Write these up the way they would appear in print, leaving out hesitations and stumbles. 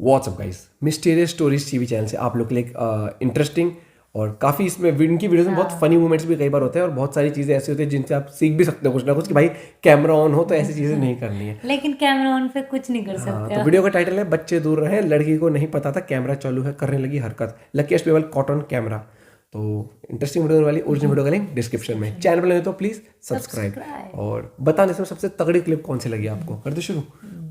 WhatsApp guys, mysterious stories TV channel से आप लोग के लिए इंटरेस्टिंग और काफ़ी इसमें इनकी वीडियोस में बहुत फनी मोमेंट्स भी कई बार होते हैं और बहुत सारी चीज़ें ऐसी होती है जिनसे आप सीख भी सकते हो कुछ ना कुछ कि भाई कैमरा ऑन हो तो ऐसी चीज़ें नहीं करनी है। लेकिन कैमरा ऑन पे कुछ नहीं कर सकते। तो वीडियो का टाइटल है बच्चे दूर रहे, लड़की को नहीं पता था कैमरा चालू है, करने लगी हरकत, लकीस्ट पेबल कॉटन कैमरा। तो इंटरेस्टिंग वीडियो होने वाली, ओरिजिनल वीडियो का लिंक डिस्क्रिप्शन में। चैनल पर लगे तो प्लीज सब्सक्राइब और बताने से सबसे तगड़ी क्लिप कौन सी लगी आपको। कर दो शुरू,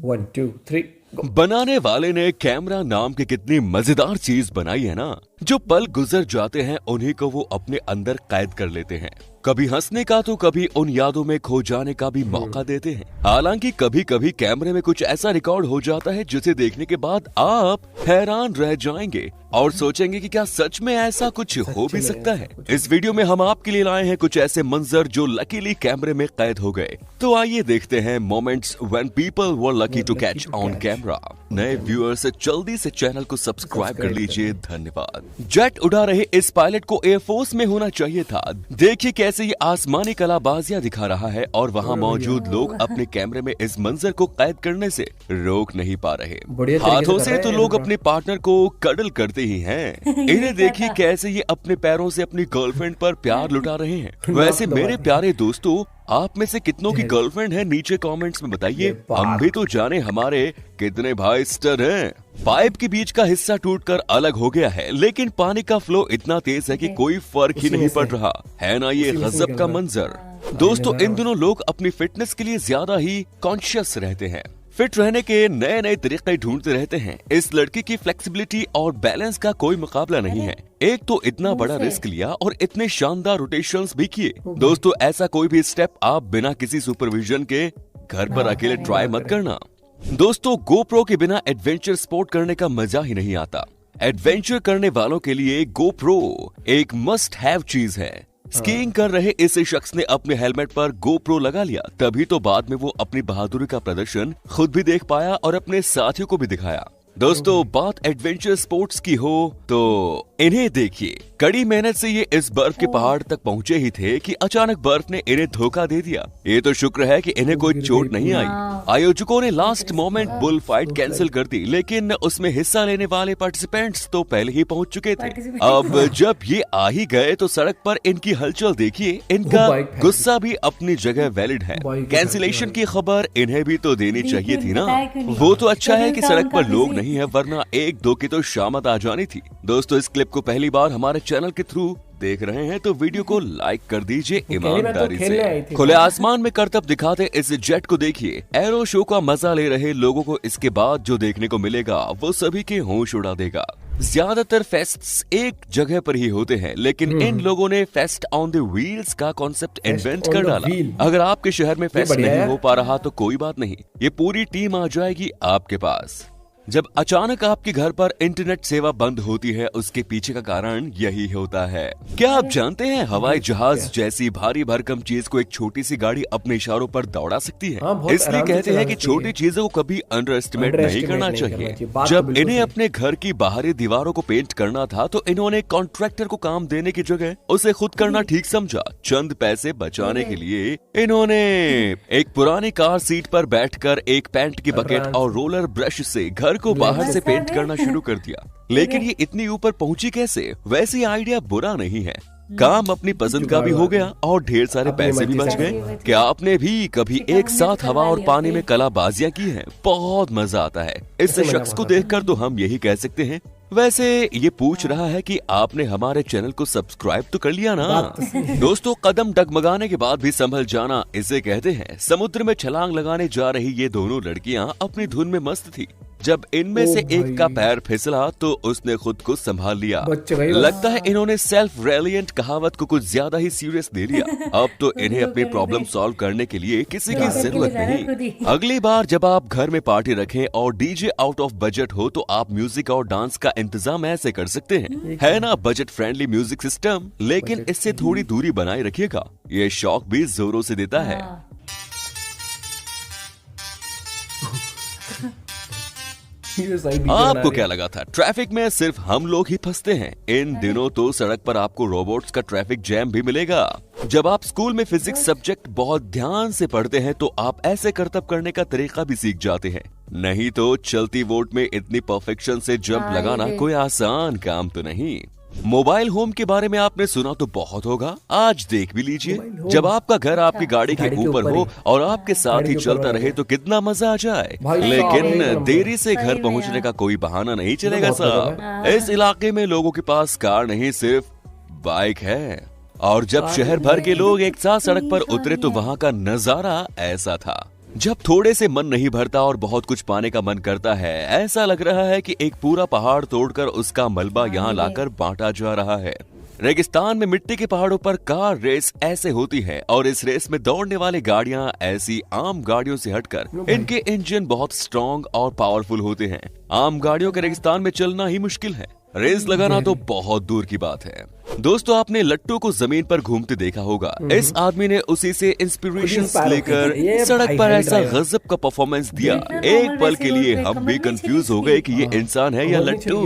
1 2 3 go। बनाने वाले ने कैमरा नाम की कितनी मजेदार चीज बनाई है ना, जो पल गुजर जाते हैं उन्हीं को वो अपने अंदर कैद कर लेते हैं। कभी हंसने का तो कभी उन यादों में खो जाने का भी मौका देते हैं। हालांकि कभी कभी कैमरे में कुछ ऐसा रिकॉर्ड हो जाता है जिसे देखने के बाद आप हैरान रह जाएंगे और सोचेंगे कि क्या सच में ऐसा कुछ हो भी सकता है। इस वीडियो में हम आपके लिए लाए हैं कुछ ऐसे मंजर जो लकीली कैमरे में कैद हो गए। तो आइए देखते हैं moments when people were lucky to catch on camera. नए व्यूअर्स जल्दी से चैनल को सब्सक्राइब कर लीजिए, धन्यवाद। जेट उड़ा रहे इस पायलट को एयरफोर्स में होना चाहिए था। देखिए कैसे ये आसमानी कलाबाजियां दिखा रहा है और वहाँ मौजूद लोग अपने कैमरे में इस मंजर को कैद करने से रोक नहीं पा रहे। हाथों से तो लोग अपने पार्टनर को कडल करते ही हैं। इन्हें देखिए कैसे ये अपने पैरों से अपनी गर्लफ्रेंड पर प्यार लुटा रहे हैं। वैसे मेरे प्यारे दोस्तों, आप में से कितनों की गर्लफ्रेंड है नीचे कमेंट्स में बताइए। हम भी तो जाने हमारे कितने भाई स्टर हैं। पाइप के बीच का हिस्सा टूटकर अलग हो गया है, लेकिन पानी का फ्लो इतना तेज है कि कोई फर्क ही नहीं पड़ रहा है ना। ये गजब का मंजर। दोस्तों, इन दिनों लोग अपनी फिटनेस के लिए ज्यादा ही कॉन्शियस रहते हैं, फिट रहने के नए नए तरीके ढूंढते रहते हैं। इस लड़की की फ्लेक्सिबिलिटी और बैलेंस का कोई मुकाबला नहीं है। एक तो इतना बड़ा रिस्क लिया और इतने शानदार रोटेशंस भी किए। दोस्तों, ऐसा कोई भी स्टेप आप बिना किसी सुपरविजन के घर पर अकेले ट्राई मत करना। दोस्तों, गोप्रो के बिना एडवेंचर स्पोर्ट करने का मजा ही नहीं आता। एडवेंचर करने वालों के लिए गोप्रो एक मस्ट हैव चीज है। स्कीइंग कर रहे इस शख्स ने अपने हेलमेट पर गोप्रो लगा लिया, तभी तो बाद में वो अपनी बहादुरी का प्रदर्शन खुद भी देख पाया और अपने साथियों को भी दिखाया। दोस्तों, बात एडवेंचर स्पोर्ट्स की हो तो इन्हें देखिए। कड़ी मेहनत से ये इस बर्फ के पहाड़ तक पहुंचे ही थे कि अचानक बर्फ ने इन्हें धोखा दे दिया। ये तो शुक्र है कि इन्हें कोई चोट नहीं आई। आयोजकों ने last moment bull fight cancel कर दी, लेकिन उसमें हिस्सा लेने वाले पार्टिसिपेंट्स तो पहले ही पहुंच चुके थे। अब जब ये आ ही गए तो सड़क पर इनकी हलचल देखिए। इनका गुस्सा भी अपनी जगह वैलिड है। कैंसिलेशन की खबर इन्हें भी तो देनी चाहिए थी ना। वो तो अच्छा है कि सड़क पर लोग नहीं है, वरना 1-2 की तो शामत आ जानी थी। दोस्तों, इस क्लिप को पहली बार हमारे चैनल के थ्रू देख रहे हैं तो वीडियो को लाइक कर दीजिए ईमानदारी से। खुले आसमान में करतब दिखाते इस जेट को देखिए। एरो शो का मजा ले रहे लोगों को इसके बाद जो देखने को मिलेगा वो सभी के होश उड़ा देगा। ज्यादातर फेस्ट्स एक जगह पर ही होते हैं, लेकिन इन लोगों ने फेस्ट ऑन द व्हील्स का कॉन्सेप्ट इन्वेंट कर डाला। अगर आपके शहर में फेस्ट नहीं हो पा रहा तो कोई बात नहीं, ये पूरी टीम आ जाएगी आपके पास। जब अचानक आपके घर पर इंटरनेट सेवा बंद होती है, उसके पीछे का कारण यही होता है। क्या आप जानते हैं हवाई जहाज जैसी भारी भरकम चीज को एक छोटी सी गाड़ी अपने इशारों पर दौड़ा सकती है। इसलिए कहते हैं कि छोटी चीजों को कभी अंडर एस्टिमेट नहीं करना चाहिए। जब इन्हें अपने घर की बाहरी दीवारों को पेंट करना था तो इन्होंने कॉन्ट्रैक्टर को काम देने की जगह उसे खुद करना ठीक समझा। चंद पैसे बचाने के लिए इन्होंने एक पुरानी कार सीट पर बैठकर एक पेंट की बकेट और रोलर ब्रश से घर को बाहर से पेंट करना शुरू कर दिया। लेकिन ये इतनी ऊपर पहुंची कैसे? वैसे आइडिया बुरा नहीं है, काम अपनी पसंद का भी हो गया और ढेर सारे पैसे भी बच गए। क्या आपने भी कभी एक साथ हवा और पानी में कलाबाजियां की हैं? बहुत मजा आता है। इस शख्स को देखकर तो हम यही कह सकते हैं। वैसे ये पूछ रहा है कि आपने हमारे चैनल को सब्सक्राइब तो कर लिया ना। दोस्तों, कदम डगमगाने के बाद भी संभल जाना इसे कहते हैं। समुद्र में छलांग लगाने जा रही ये दोनों लड़कियां अपनी धुन में मस्त थी। जब इनमें से एक का पैर फिसला तो उसने खुद को संभाल लिया। लगता है इन्होंने सेल्फ रेलिएंट कहावत को कुछ ज्यादा ही सीरियस ले लिया। अब तो इन्हें अपनी प्रॉब्लम सॉल्व करने के लिए किसी की जरूरत नहीं। अगली बार जब आप घर में पार्टी रखें और डीजे आउट ऑफ बजट हो तो आप म्यूजिक और डांस का इंतजाम ऐसे कर सकते हैं, है ना, बजट फ्रेंडली म्यूजिक सिस्टम। लेकिन इससे थोड़ी दूरी बनाए रखिएगा, ये शौक भी जोरों से देता है। आपको क्या लगा था ट्रैफिक में सिर्फ हम लोग ही फंसते हैं? इन दिनों तो सड़क पर आपको रोबोट्स का ट्रैफिक जैम भी मिलेगा। जब आप स्कूल में फिजिक्स सब्जेक्ट बहुत ध्यान से पढ़ते हैं तो आप ऐसे करतब करने का तरीका भी सीख जाते हैं। नहीं तो चलती वोट में इतनी परफेक्शन से जंप लगाना कोई आसान काम तो नहीं। मोबाइल होम के बारे में आपने सुना तो बहुत होगा, आज देख भी लीजिए। जब आपका घर आपकी गाड़ी के ऊपर हो और आपके साथ ही चलता रहे तो कितना मजा आ जाए। लेकिन देरी से घर पहुंचने का कोई बहाना नहीं चलेगा साहब। इस इलाके में लोगों के पास कार नहीं सिर्फ बाइक है। और जब शहर भर के लोग एक साथ सड़क पर उतरे तो वहाँ का नजारा ऐसा था। जब थोड़े से मन नहीं भरता और बहुत कुछ पाने का मन करता है, ऐसा लग रहा है कि एक पूरा पहाड़ तोड़कर उसका मलबा यहाँ लाकर बांटा जा रहा है। रेगिस्तान में मिट्टी के पहाड़ों पर कार रेस ऐसे होती है और इस रेस में दौड़ने वाली गाड़ियां ऐसी आम गाड़ियों से हटकर इनके इंजन बहुत स्ट्रॉन्ग और पावरफुल होते हैं। आम गाड़ियों के रेगिस्तान में चलना ही मुश्किल है, रेस लगाना तो बहुत दूर की बात है। दोस्तों, आपने लट्टू को जमीन पर घूमते देखा होगा। इस आदमी ने उसी से इंस्पिरेशन लेकर सड़क पर ऐसा गजब का परफॉर्मेंस दिया। एक पल के लिए हम भी कंफ्यूज हो गए कि ये इंसान है या लट्टू।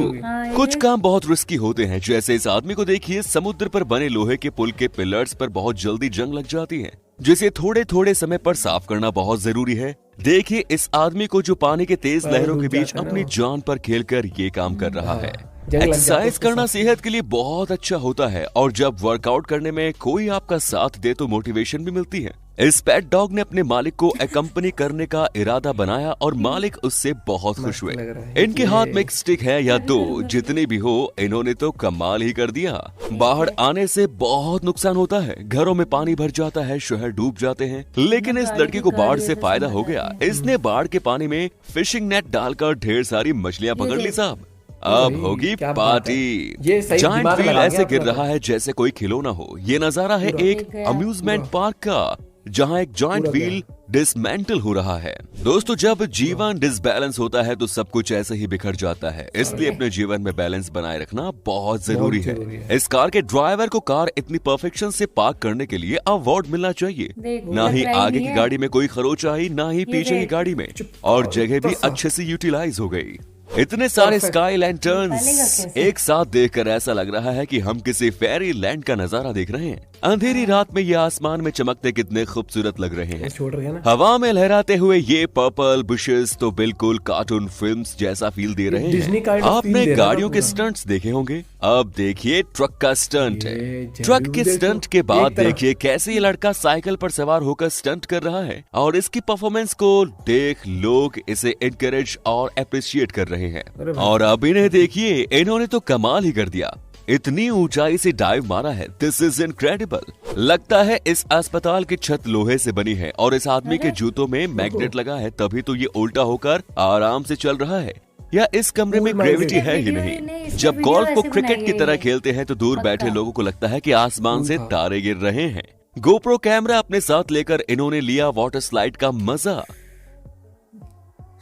कुछ काम बहुत रिस्की होते हैं, जैसे इस आदमी को देखिए, समुद्र पर बने लोहे के पुल के पिलर्स पर बहुत जल्दी जंग लग जाती है, जिसे थोड़े थोड़े समय पर साफ करना बहुत जरूरी है। देखिए इस आदमी को जो पानी के तेज लहरों के बीच अपनी जान पर खेलकर ये काम कर रहा है। एक्सरसाइज करना सेहत के लिए बहुत अच्छा होता है और जब वर्कआउट करने में कोई आपका साथ दे तो मोटिवेशन भी मिलती है। इस पेट डॉग ने अपने मालिक को एकम्पनी करने का इरादा बनाया और मालिक उससे बहुत खुश हुए। इनके हाथ में एक स्टिक है या दो, जितनी भी हो, इन्होंने तो कमाल ही कर दिया। बाढ़ आने से बहुत नुकसान होता है, घरों में पानी भर जाता है, शहर डूब जाते हैं, लेकिन इस लड़की को बाढ़ से फायदा हो गया। इसने बाढ़ के पानी में फिशिंग नेट डालकर ढेर सारी मछलियां पकड़ ली साहब। अब होगी पार्टी। जायंट व्हील ऐसे गिर रहा है जैसे कोई खिलौना हो। ये नजारा है एक अम्यूजमेंट पार्क का, जहां एक जॉइंट व्हील डिसमेंटल हो रहा है। दोस्तों, जब जीवन डिसबैलेंस होता है तो सब कुछ ऐसे ही बिखर जाता है, इसलिए अपने जीवन में बैलेंस बनाए रखना बहुत जरूरी है। इस कार के ड्राइवर को कार इतनी परफेक्शन से पार्क करने के लिए अवार्ड मिलना चाहिए। ना ही आगे की गाड़ी में कोई खरोच आई, ना ही पीछे की गाड़ी में, और जगह भी अच्छे से यूटिलाइज हो गई। इतने सारे स्काई लैंटर्न्स एक साथ देखकर ऐसा लग रहा है कि हम किसी फेरी लैंड का नजारा देख रहे हैं। अंधेरी रात में ये आसमान में चमकते कितने खूबसूरत लग रहे हैं। हवा में लहराते हुए ये पर्पल बुशेस तो बिल्कुल कार्टून फिल्म्स जैसा फील दे रहे हैं। आपने गाड़ियों के स्टंट्स देखे होंगे, अब देखिए ट्रक का स्टंट है। ट्रक के स्टंट के बाद देखिए कैसे ये लड़का साइकिल पर सवार होकर स्टंट कर रहा है और इसकी परफॉर्मेंस को देख लोग इसे एनकरेज और अप्रिशिएट कर रहे हैं। और अब इन्हें देखिए, इन्होंने तो कमाल ही कर दिया, इतनी ऊंचाई से डाइव मारा है। This is incredible. लगता है इस अस्पताल की छत लोहे से बनी है और इस आदमी के जूतों में मैग्नेट लगा है, तभी तो ये उल्टा होकर आराम से चल रहा है। या इस कमरे में ग्रेविटी है ही नहीं। जब गोल्फ को क्रिकेट की तरह खेलते हैं तो दूर बैठे लोगों को लगता है कि आसमान से तारे गिर रहे हैं। गोप्रो कैमरा अपने साथ लेकर इन्होंने लिया वाटर स्लाइड का मजा।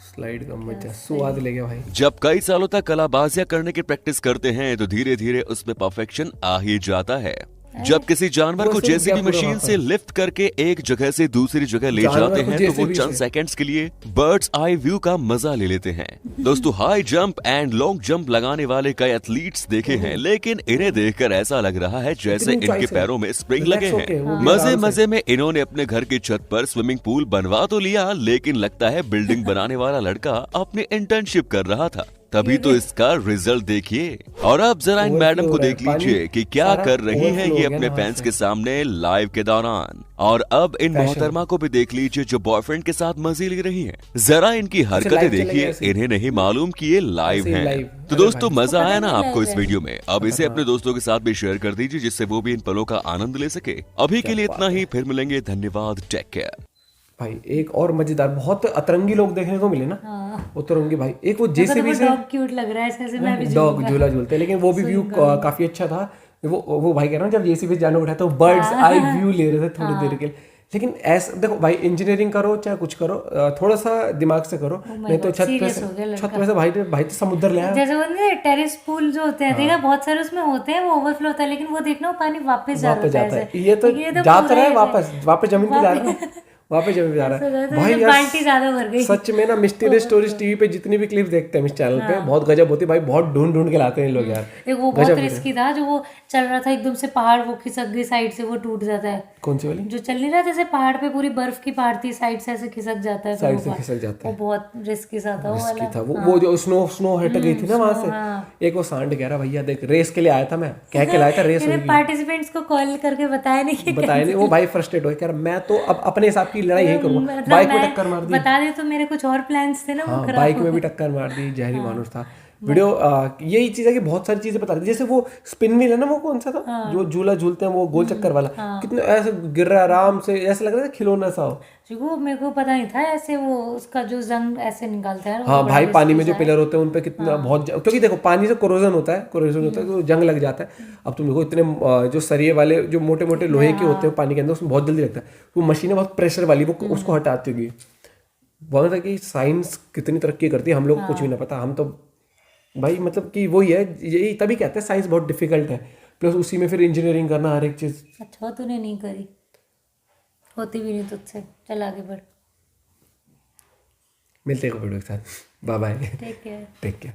स्लाइड का मजा स्वाद ले गया भाई। जब कई सालों तक कलाबाजियां करने की प्रैक्टिस करते हैं तो धीरे धीरे उसमें परफेक्शन आ ही जाता है। जब किसी जानवर को जेसीबी मशीन से लिफ्ट करके एक जगह से दूसरी जगह ले जाते हैं तो वो चंद सेकंड्स के लिए बर्ड्स आई व्यू का मजा ले लेते हैं। दोस्तों, high jump and long jump लगाने वाले कई एथलीट्स देखे हैं, लेकिन इन्हें देखकर ऐसा लग रहा है जैसे इनके पैरों में स्प्रिंग लगे हैं। मजे मजे में इन्होंने अपने घर की छत पर स्विमिंग पूल बनवा तो लिया, लेकिन लगता है बिल्डिंग बनाने वाला लड़का अपनी इंटर्नशिप कर रहा था, तभी तो इसका रिजल्ट देखिए। और अब जरा इन मैडम को देख लीजिए कि क्या कर रही है ये अपने फैंस के सामने लाइव के दौरान। और अब इन मोहतरमा को भी देख लीजिए जो बॉयफ्रेंड के साथ मजे ले रही हैं। जरा इनकी हरकतें देखिए, इन्हें नहीं मालूम कि ये लाइव हैं। तो दोस्तों, मजा आया ना आपको इस वीडियो में? अब इसे अपने दोस्तों के साथ भी शेयर कर दीजिए जिससे वो भी इन पलों का आनंद ले सके। अभी के लिए इतना ही, फिर मिलेंगे। धन्यवाद, टेक केयर। भाई एक और मजेदार, बहुत अतरंगी लोग देखने को मिले ना। उतरंगी भाई, एक वो जेसीबी से डॉग क्यूट लग रहा है, ऐसे मैं भी डॉग झूला झूलते हैं, लेकिन वो भी व्यू काफी अच्छा था। वो भाई कह रहा हूँ, जब जेसीबी से जाने उठा तो बर्ड्स आई व्यू ले रहे थे थोड़ी देर के लिए। लेकिन ऐसा देखो भाई, इंजीनियरिंग करो चाहे कुछ करो, थोड़ा सा दिमाग से करो, नहीं तो छत पे से भाई तो समुद्र ले आया। जैसे वो टेरेस पूल जो होते हैं, देखा बहुत सारे उसमें होते हैं, वो ओवरफ्लो होता है, लेकिन वो देखना वो पानी वापस जा रहा है। ये तो जाता रहा है, वापस जमीन पे जा रहा है। वहाँ पे जब जा रहा है भाई तो यार, बाल्टी ज्यादा भर गई। सच में ना मिस्टीरियस स्टोरीज टीवी पे जितनी भी क्लिप देखते हैं इस चैनल पे बहुत गजब होती है भाई, बहुत ढूंढ ढूंढ के लाते हैं ये लोग यार। एक वो बहुत रिस्की था जो वो चल रहा था एकदम से पहाड़ वो खिसक गई साइड से, वो टूट जाता है। कौन सी वाली? जो चल नहीं रहा जैसे पहाड़ पे पूरी बर्फ की पहाड़ थी, साइड से ऐसे खिसक जाता है, फिर साइड वो से पहाड़- खिसक जाता वो है, बहुत रिस्की सा था वो रिस्की वाला। था वो जो स्नो हट गई थी ना वहां से। एक वो सांड कह रहा भैया देख रेस के लिए आया था, मैं कह के लाया था रेस मैंने होगी, पार्टिसिपेंट्स को कॉल करके बताया नहीं कि बताया नहीं। वो भाई फ्रस्ट्रेट हो गया, मैं तो अब अपने हिसाब की लड़ाई यही करूंगा। मतलब बाइक में मैं टक्कर मार दी, बता दे तो मेरे कुछ और प्लान्स थे ना वो हाँ खराब बाइक हो में भी गए। टक्कर मार दी, जहरी मानुस था। वीडियो यही चीज है कि बहुत सारी चीजें बता रही, जैसे वो स्पिन व्हील है ना, वो कौन सा था जो झूला झूलते हैं वो गोल चक्कर वाला, कितना ऐसे गिर रहा है आराम से, ऐसे लग रहा था खिलौना सा हो। वो मेरे को पता नहीं था ऐसे वो उसका जो जंग ऐसे निकालता है, हाँ भाई पानी में जो पिलर होते हैं उन पे कितना बहुत क्योंकि देखो पानी से कोरोजन होता है, तो जंग लग जाता है। अब तुम देखो इतने जो सरिये वाले जो मोटे मोटे लोहे के होते हैं पानी के अंदर, उसमें बहुत जल्दी लगता है। वो मशीनें बहुत प्रेशर वाली वो उसको हटाती होगी। बहुत है कि साइंस कितनी तरक्की करती है, हम लोग को कुछ भी ना पता। हम तो भाई मतलब कि वही है, यही तभी कहते हैं साइंस बहुत डिफिकल्ट है, प्लस उसी में फिर इंजीनियरिंग करना हर एक चीज। अच्छा तूने नहीं करी, होती भी नहीं तुझसे। चल आगे बढ़, मिलते हैं वीडियो के साथ, bye bye, take care. Take care.